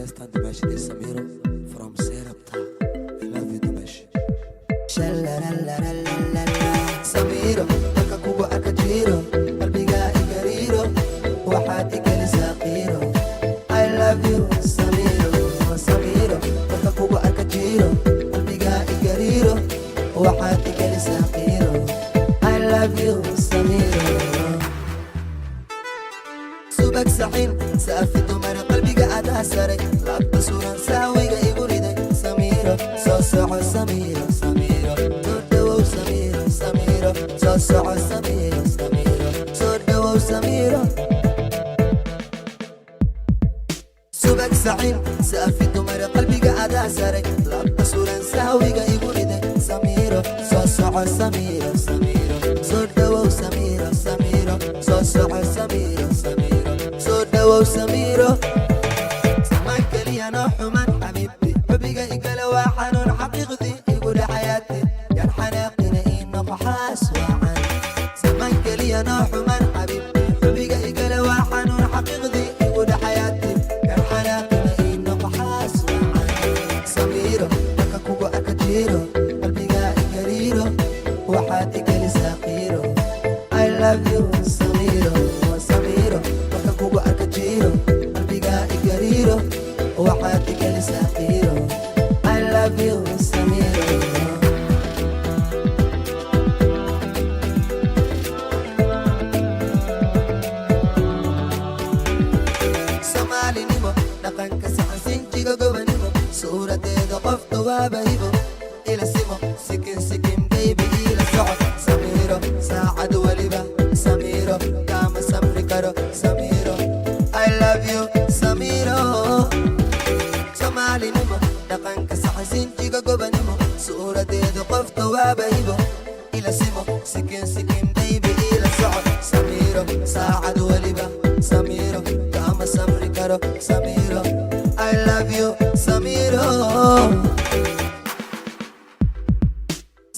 heestan Dimashi de Samiro from Serapta. I love you Dimashi. Shalalalalalala Samiro marka kugu arka jiro qalbiga igariiro waxaad igelisa qiiro. I love you Samiro Samiro marka kugu arka jiro qalbiga igariiro waxaad igelisa qiiro. I love you Samiro. subak saxin saafi dumar qalbiga adaa saray laabta suran saawiga igu riday. Samiro soo soco Samiro Samiro soo dhawow Samiro Samiro soo soco Samiro Samiro soo dhawow Samiro. subak saxin saafi dumar qalbiga adaa saray laabta suran saawiga igu riday. Samiro soo soco Samiro Samiro soo dhawow Samiro Samiro soo soco Samiro Samiro soo dhawow Samiro. samaan kaliya noo xuman xabiibti xubiga igala waa xanuun xaqiiqdii igu dhaxayaati yaan xanaaqina ii noqoxaas waacan. samaan kaliya noo xuman xabiibti xubiga igala waa xanuun xaqiiqdii igu dhaxayaati yaan xanaaqina ii noqoxaas waacan. Samiro marka kugu arka jiro qalbiga igariiro waxaad igelisaa qiiro. I love you Samiro Samiro marka kugu arka jiro qalbiga igariiro waxaad igelisaa qiiro. I love you Samiro. Soomaalinimo dhaqanka saxan sinjiga gobanimo suuradeeda qofta waaba hibo ila simo sikin sikin baby ila soco. Samiro saacad waliba Samiro kama samri karo Samiro. I love you Samiro. Soomaalinimo dhaqanka saxan sinjiga gobanimo suuradeeda qofta waaba hibo ila simo sikin sikin baby ila soco. Samiro saacad waliba Samiro kama samri karo Samiro. I love you Samiro.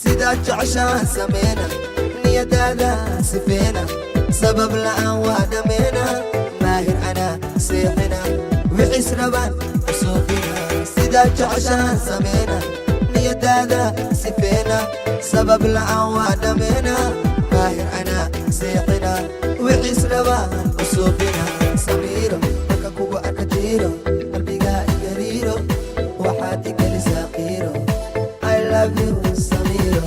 sidaad jeceshaan sameena niyadaada sifeena sabab la'aan waa dhameena. maahir anaa seexina wixis rabaan usuufina. sidaad jeceshaan sameena niyadaada sifeena sabab la'aan waa dhameena. maahir anaa seexina wixis rabaan usuufina. Samiro marka kugu arka jiro qalbiga igariiro waxaad igelisaa qiiro. I love you Samiro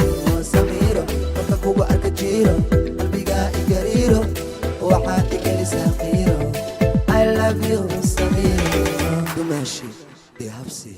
Samiro marka kugu arka jiro qalbiga igariiro waxaad igelisaa qiiro. I love you Samiro. Dimashi de Habsi.